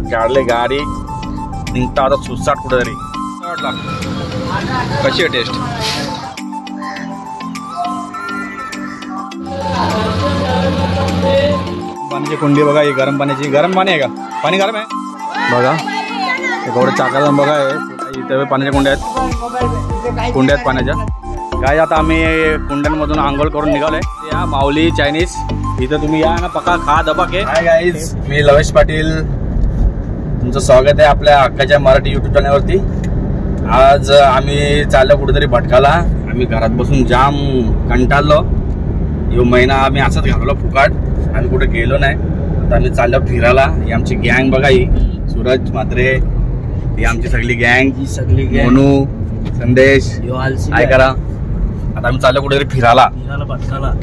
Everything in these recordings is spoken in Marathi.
काढले गाडी निघता आता सुसाट कुठेतरी कशी आहे टेस्ट पाण्याची कुंडी बघा ही गरम पाण्याची गरम पाणी आहे का पाणी गरम आहे बघा एवढं चाकाला बघा इथे पाण्याच्या कुंड्या आहेत पाण्याच्या काय आता आम्ही कुंड्यांमधून आंघोळ करून निघालोय या माऊली चायनीज इथं तुम्ही या ना पक्का खा दबाके हाय गाईज मी लवेश पाटील तुमचं स्वागत आहे आपल्या हक्काच्या मराठी यूट्यूब चॅनलवरती आज आम्ही चाललो कुठेतरी भटकाला आम्ही घरात बसून जाम कंटाळलो यो महिना आम्ही असंच घालवलो फुकाट आम्ही कुठे गेलो नाही आता आम्ही चाललो फिरायला ही आमची गँग बघा ही सूरज म्हात्रे ही आमची सगळी गँग मोनू संदेश काय करा आता आम्ही चाललो कुठेतरी फिरायला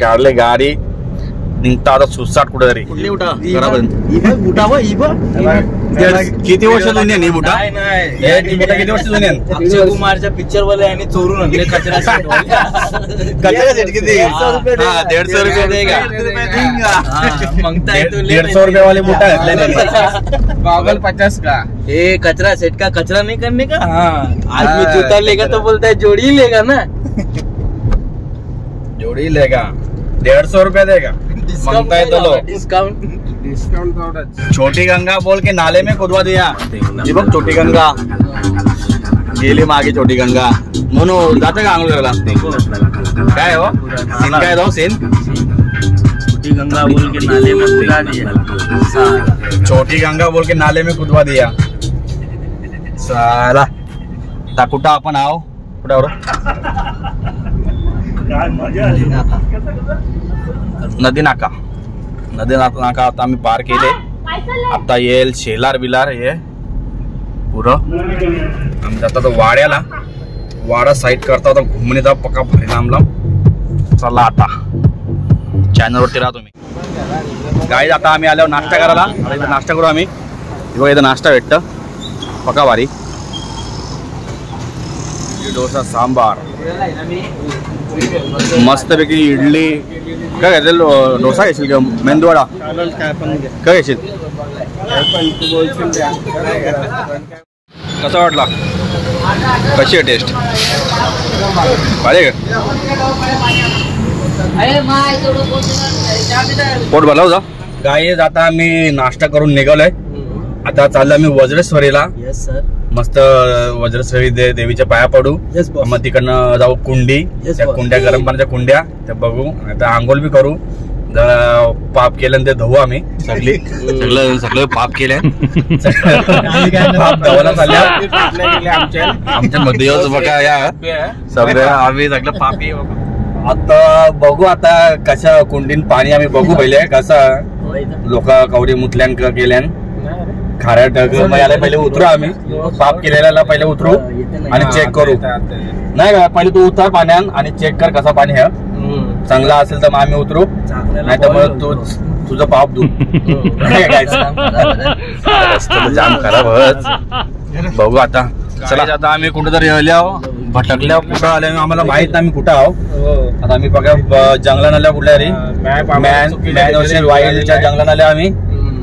काढले गाडी निघता आता सुसाट कुठेतरी किती वर्ष जुनी आहे बुटा किती वर्ष जुनी आहे अक्षय कुमारच्या पिक्चर वाले आणि चोरून आणले कचरा किती 150 रुपये देगा 150 रुपये वाले बुटा गॉगल 50 का ये कचरा सेट का कचरा नहीं करने का आज मैं जूता लेगा तो बोलता है जोड़ी लेगा ना जोड़ी लेगा 150 रुपये देगा मांगता है तो लो डिस्काउंट छोटी गंगा बोल के नाले में खुदवा दिया जी बघ छोटी गंगा गेली मागे छोटी गंगा म्हणून जातं का आंघोळ करायला काय हो सीन काय दो सीन छोटी गंगा बोल के नाले में कूदा दिया छोटी गंगा बोल के नाले में खुदवा दिया साला ता कुठं आपण आहो कुठं नदी नाका आता आम्ही पार केले आता येईल शेलार बिलार हे पुरं आम्ही जातो तो वाड्याला वाडा साईड करता होता घुमणीचा पक्का भारी लांब चला आता चॅनलवरती राहा तुम्ही गाईज आता आम्ही आल्यावर नाश्ता करायला इथं नाश्ता करू आम्ही बघा इथं नाश्ता भेटतं पक्का भारी डोसा सांबार मस्तपैकी इडली काय घेशील डोसा घेशील का मेंदूवडा काय घेशील कसा वाटला कशी आहे टेस्ट भारी का पोट भरला होता गाईज आता आम्ही नाश्ता करून निघालोय आता चाललो आम्ही वज्रेश्वरीला मस्त वज्रेश्वरी देवीच्या पाया पडू मग तिकडनं जाऊ कुंडी त्या कुंड्या गरम पाण्याच्या कुंड्या त्या बघू आता आंघोळ बी करू जरा पाप केलं ते धुवू आम्ही सगळं पाप केले पाप धुवायला चालल्या आमच्या मध्ये बघा या सगळं आम्ही सगळं पापी आता बघू आता कशा कुंडीन पाणी आम्ही बघू पहिले कसं लोक कवडी मुतल्यान केल्यान खाऱ्या ढग पहिले उतरू आम्ही पाप केलेला पहिले उतरू आणि चेक करू नाही का पहिले तू उतर पाण्यात आणि चेक कर कसा पाणी आहे चांगला असेल तर मग आम्ही उतरू नाही तर मग तू तुझं पाप धू जाम खराब बघू आता चला आता आम्ही कुठेतरी भटकल्या कुठं आल्या आम्हाला माहित नाही आम्ही कुठं आहो आता आम्ही बघा जंगलात आल्या कुठल्या रे मॅन वाईल्डच्या जंगलात आल्या आम्ही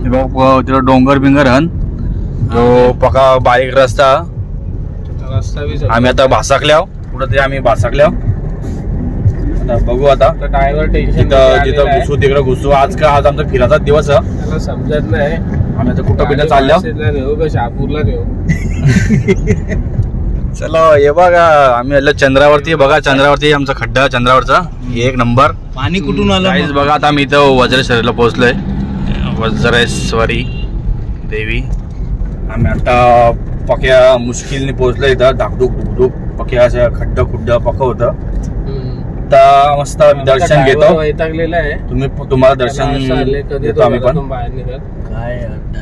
तिथं डोंगर बिंगर हन जो पका बारीक रस्ता आम्ही आता भासाकल्या कुठं ते आम्ही भासाकल्या बघू आता ड्रायव्हर जिथं घुसू तिकडे घुसू आज आमचा फिराचा दिवस समजत नाही आम्ही आता कुठं पिण्या चालल्या शहापूरला देऊ चलो हे बघा आम्ही आलो चंद्रावरती बघा चंद्रावरती आमचा खड्डा चंद्रावरचा एक नंबर पाणी कुठून आलं बघा आता आम्ही इथं वज्रेश्वरीला पोहोचलोय वज्रेश्वरी देवी आम्ही आता पक्या मुश्किलने पोहोचलो इथं धाकधूक धुकधूक पक्या असं खड्डा खुड्ड पक्क होतं आता मस्त दर्शन घेतो तुम्हाला दर्शन देतो आम्ही पण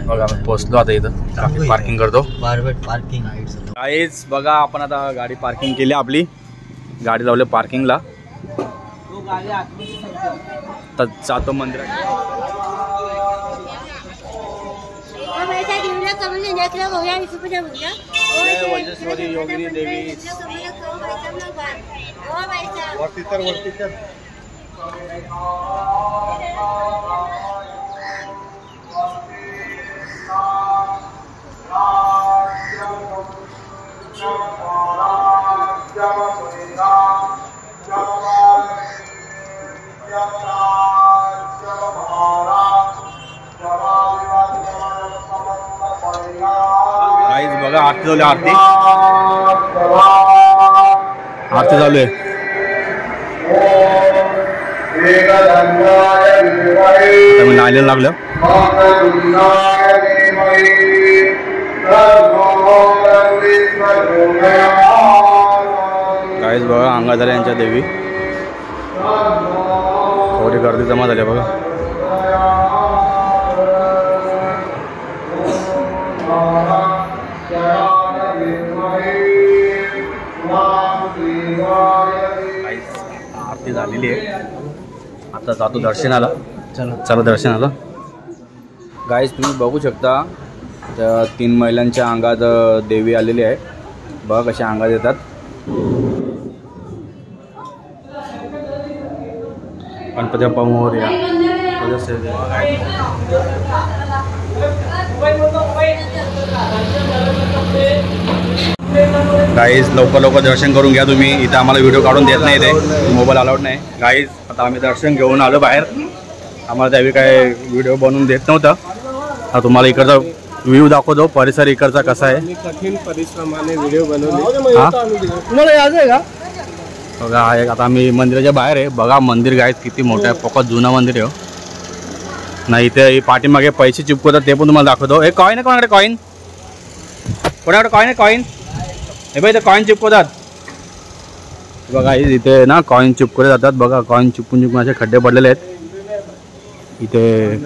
बघा पोहोचलो आता इथं पार्किंग करतो काहीच बघा आपण आता गाडी पार्किंग केली आपली गाडी लावली पार्किंगला तर जातो मंदिरात वज्रेश्वरी योगिनी देवी वरती तर गाईज बघा आरती चालू आहे, आरती चालू आहे. मी नाल्याला लागलं. गाईज बघा अंगाधर यांच्या देवी थोडी गर्दी जमा झाली बघा. आरती झालेली आहे, आता जातो दर्शनाला. चला दर्शनाला. गाईज तुम्ही बघू शकता त्या 3 महिलांच्या अंगात देवी आलेली आहे. बघा कशा अंगात येतात. गणपती बाप्पा मोरया. गाईज लवकर दर्शन करून घ्या तुम्ही. इथं आम्हाला व्हिडिओ काढून देत नाही, ते मोबाईल अलाउड नाही. गाईज आता आम्ही दर्शन घेऊन आलो बाहेर. आम्हाला त्यावेळी काय व्हिडिओ बनवून देत नव्हतं. आता तुम्हाला इकडचा व्ह्यू दाखवतो, परिसर इकडचा कसा आहे. कठीण परिश्रमाने व्हिडिओ बनवले. तुम्हाला यायचं आहे का? बघा आता आम्ही मंदिराच्या बाहेर आहे. बघा मंदिर गाईज किती मोठं आहे, फक्त जुनं मंदिर आहे. नाही इथे पाठीमागे पैसे चिपकवतात ते पण तुम्हाला दाखवतो. हे कॉईन आहे कोणाकडे? कॉईन कोणाकडे? कॉईन आहे कॉईन. हे बघा इथे कॉईन चिपकवतात. बघा इथे ना कॉईन चिपकवले जातात. बघा कॉईन चिपकून असे खड्डे पडलेले आहेत. इथे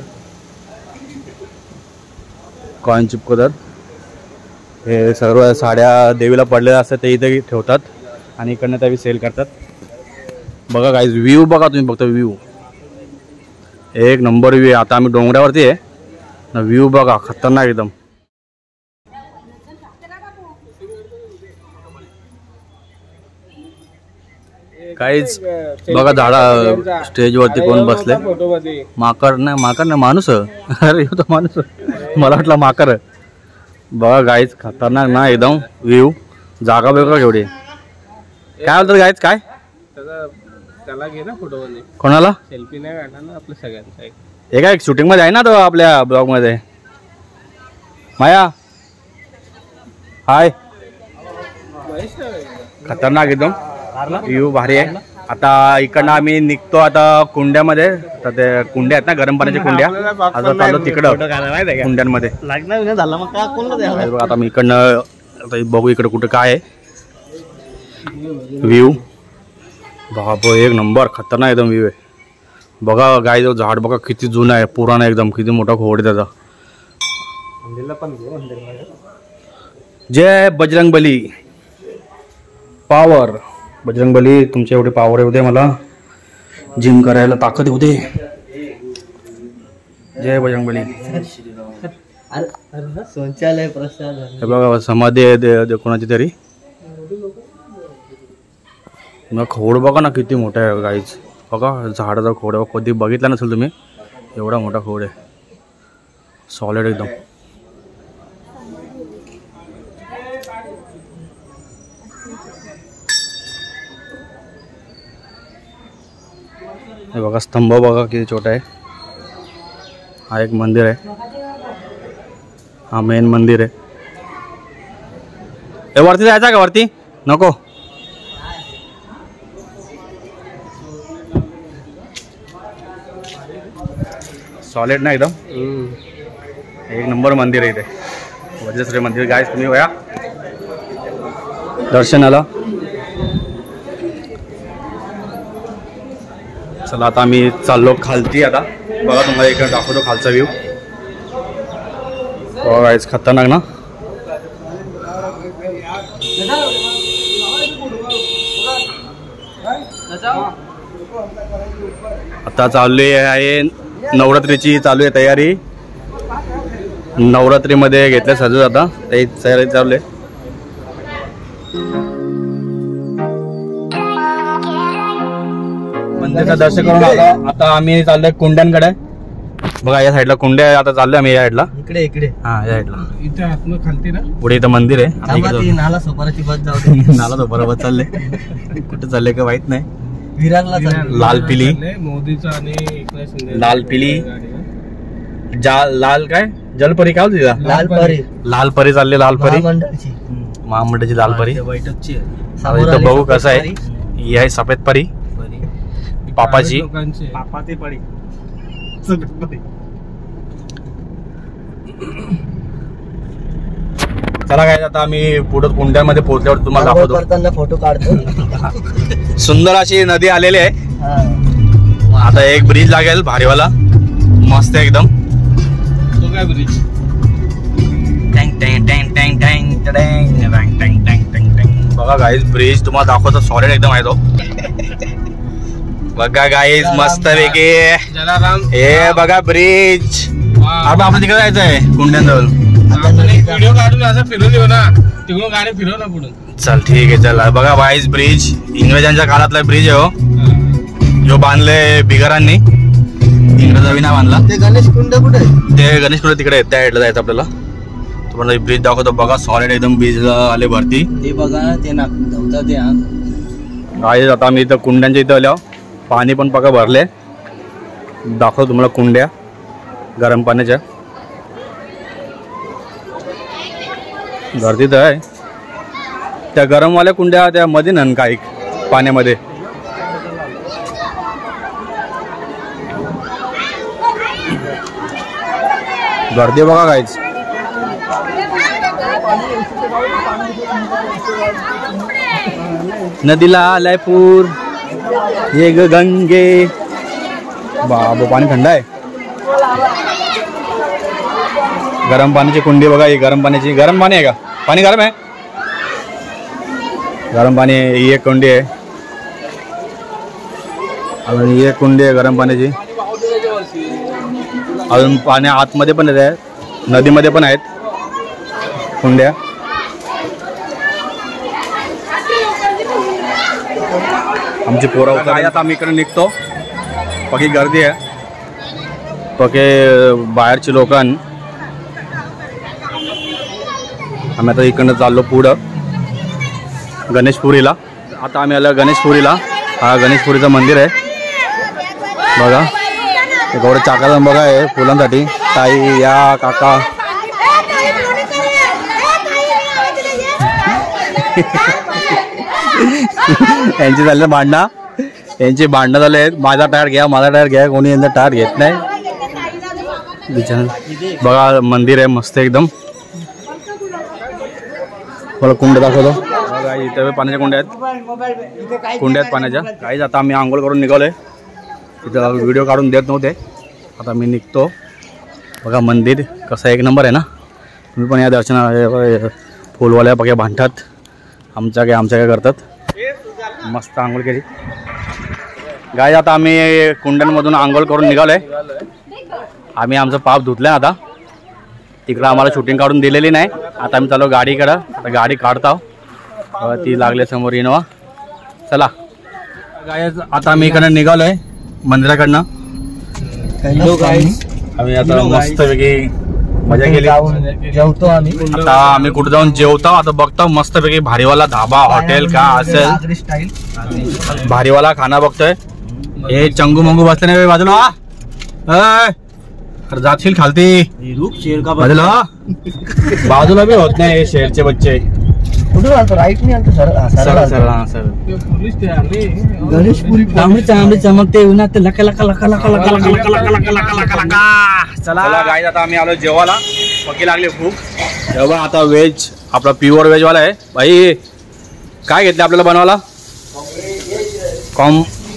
कॉईन चिपकवतात. हे सर्व साड्या देवीला पडलेल्या असतात ते इथे ठेवतात आणि इकडनं त्यावेळी सेल करतात. बघा गाईज व्ह्यू बघा तुम्ही, फक्त व्ह्यू एक नंबर व्ह्यू आहे. आता आम्ही डोंगरावरती आहे ना, व्ह्यू बघा खतरनाक एकदम. काहीच बघा झाडा स्टेजवरती कोण बसले. माकड नाही माणूस. अरे तो माणूस, मला वाटलं माकड. बघा गाईज खतरनाक ना एकदम व्ह्यू. जागा बघा केवढी. काय बोलतात गाईज? काय त्याला घे ना फोटो मध्ये. कोणाला? सेल्फी नाही काढणार ना आपल्या सगळ्यांचा. हे काय शूटिंग मध्ये आहे ना तो आपल्या ब्लॉग मध्ये. माया हाय. खतरनाक एकदम व्ह्यू भारी आहे. आता इकडनं आम्ही निघतो आता कुंड्यामध्ये. तर ते कुंड्या आहेत ना गरम पाण्याच्या कुंड्या. आता चाललो तिकडं कुंड्यांमध्ये. आता मी इकडनं बघू इकडं कुठं काय आहे व्ह्यू. बाप एक नंबर खतरनाक एकदम व्ह्यू आहे. बघा गाय जो झाड बघा किती जुना आहे, पुराणा एकदम. किती मोठा खोड आहे त्याचा. जय बजरंगबली. पॉवर बजरंगबली तुमचे एवढे पॉवर येऊ दे, मला जिम करायला ताकद येऊ दे. जय बजरंगबली. शौचालय प्रसाद. हे बघा समाधी आहे कोणाची तरी. खोड बघा ना किती मोठा आहे गाईच. बघा झाडाचा खोड आहे, कधी बघितला नसेल तुम्ही. एवढा मोठा खोड आहे, सॉलिड एकदम. हे बघा स्तंभ बघा किती छोटा आहे. हा एक मंदिर आहे, हा मेन मंदिर आहे. हे वरती जायचं का? वरती नको. सॉलिड ना एकदम. एक नंबर मंदिर आहे इथे, वज्रेश्वरी मंदिर. गाइस तुम्ही वया दर्शनाला. चला आता आम्ही चाललो खालती. आता बघा तुम्हाला इकडे दाखवतो खालचा व्ह्यू. बघा गाइस खतरनाक ना. आता चालू आहे नवरात्रीची, चालू आहे तयारी. नवरात्रीमध्ये घेतल्या सजू आता ते तयारी चालू आहे. मंदिराचं दर्शन करून आलो. आता आम्ही चाललोय कुंड्यांकडे. बघा या साईडला कुंड्या आहे. आता चाललोय आम्ही या साईडला. इकडे इकडे हा या साईडला. इथे आतनं खालती ना पुढे इथं मंदिर आहे. नाला सोपाराची बस जाऊ दे. नाला तो बरोबर चालले. कुठे चालले का माहित नाही. विरारला लाल पिली मोदीचा आणि एकनाथ शिंदे लाल पिली लाल काय जलपरी काय होती लाल परी. लाल परी चालली लाल परी मंडळची महामंडळाची लाल परी. बैठकची इथं बघू कसं आहे. ही आहे सफेद परी पापाची. पापाची परी. चला काय आता आम्ही पुढे कुंड्यामध्ये पोहोचल्यावर तुम्हाला दाखवतो. फोटो काढतो. सुंदर अशी नदी आलेली आहे. आता एक ब्रिज लागेल भारीवाला मस्त एकदम. तो काय ब्रिज. बघा गाईज ब्रिज तुम्हाला दाखवतो. सॉलिड एकदम आहे तो. बघा गाईज मस्त पैकी. हे बघा ब्रिज. आता आपण तिकडे जायचं आहे कुंड्यांजवळ. व्हिडिओ काढून असं फिरून येऊ ना. तिकडून गाडी फिरव ना पुढून. चल ठीक आहे. चला बघा वाईज ब्रिज इंग्रजांच्या काळातला ब्रिज आहे हो. जो बांधले बिगारांनी. इंग्रजांनी नाही बांधला. ते गणेश कुंड कुठे. ते गणेश कुंड तिकडे त्या साईडला जायचं आपल्याला. तुम्हाला ब्रिज दाखवतो. बघा सॉलिड एकदम ब्रिज आले भरती. ते बघा ते ना धावता ते. गाईज आता आम्ही इथं कुंड्यांच्या इथं आलो. पाणी पण बघा भरले. दाखवतो तुम्हाला कुंड्या गरम पाण्याच्या. गर्दीत आहे. त्या गरमवाल्या कुंड्या त्या मध्ये ना काही पाण्यामध्ये. गर्दी बघा काहीच. नदीला आलाय पूर. ये ग गंगे. बाबा पाणी थंड आहे. गरम पाण्याची कुंडी बघा. ही गरम पाण्याची. गरम पाणी आहे का. पाणी गरम आहे. गरम पाणी. ही एक कुंडी आहे. अजून ही एक कुंडी आहे गरम पाण्याची. अजून पाणी आतमध्ये पण आहे. नदीमध्ये पण आहेत कुंड्या. आमची पोरं आता आम्ही इकडे निघतो. बाकी गर्दी आहे. बाकी बाहेरची लोक. आम्ही आता इकडनं चाललो पुढं गणेशपुरीला. आता आम्ही आलो गणेशपुरीला. हा गणेशपुरीचं मंदिर आहे बघा. गौरव चाकाचा बघा आहे फुलांसाठी. ताई या काका. यांची झाले भांडणं. यांची भांडणं झाले आहेत. माझा टायर घ्या माझा टायर घ्या. कोणी यांचा टायर घेत नाही. बघा मंदिर आहे मस्त एकदम. मला कुंड दाखवतो. बघा इथे पाण्याच्या कुंड्या आहेत. कुंड्या आहेत पाण्याच्या. काहीच आता आम्ही आंघोळ करून निघालोय. तिथं व्हिडिओ काढून देत नव्हते. आता मी निघतो. बघा मंदिर कसं एक नंबर आहे ना. तुम्ही पण या दर्शना. फुलवाल्या बघा भांडतात. आमच्या काय करतात. मस्त आंघोळ केली गाय. आता आम्ही कुंड्यांमधून आंघोळ करून निघालोय. आम्ही आमचं पाप धुतलंय. आता तिकडं आम्हाला शूटिंग काढून दिलेली नाही. आता आम्ही चालू गाडीकडं. आता गाडी काढतो. ती लागले समोर इनोवा. चला गाय आता आम्ही इकडनं निघालोय मंदिराकडनं. आम्ही आता मस्त पैकी मजा केली. जेवतो आम्ही. आता आम्ही कुठे जाऊन जेवतो. आता बघतो मस्त पैकी भारीवाला धाबा हॉटेल का असेल. भारीवाला खाना बघतोय. हे चंगू मंगू बसले नाही बाजूला. जातील खालती बाजूला. बाजूला भी होत नाही. शेरचे बच्चे कुठून आणतो. राईट नाही आणतो. सर गणेशपुरी तांबडी चांबडी चमकते उन्हात. लका लका लका लका लका लका लका लका लका लका लका लका. चला गाईज आता आम्ही आलो जेवायला. पकी लागली खूप. तेव्हा आता व्हेज आपला प्युअर व्हेज वाला आहे. भाई काय घेतलं आपल्याला बनवायला.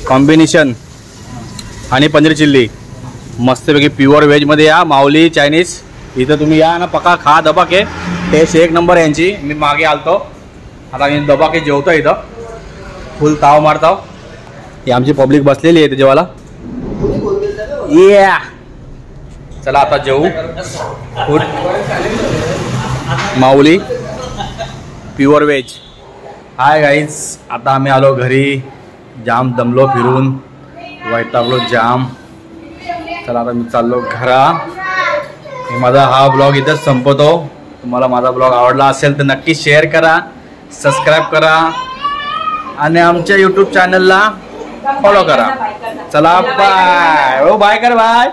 कॉम्बिनेशन आणि पनीर चिल्ली मस्तपैकी प्युअर व्हेजमध्ये या. माऊली चायनीज इथं तुम्ही या ना. पक्का खा दबाके. टेस्ट एक नंबर यांची. मी मागे आलतो. आता मी दबाके जेवतो इथं. फुल ताव मारताव. ही आमची पब्लिक बसलेली आहे इथे जेवायला. या चला आता जेवू. फूड माऊली प्युअर व्हेज. हाय गाईज आता आम्ही आलो घरी. जाम दमलो फिरून. वैतागलो जाम. चला आता मी चाललो घरा. माझा हा ब्लॉग इथंच संपवतो. तुम्हाला माझा ब्लॉग आवडला असेल तर नक्की शेअर करा. सबस्क्राईब करा. आणि आमच्या यूट्यूब चॅनलला फॉलो करा. चला बाय. ओ बाय कर बाय.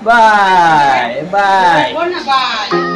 Bye bye. बोल ना बाय.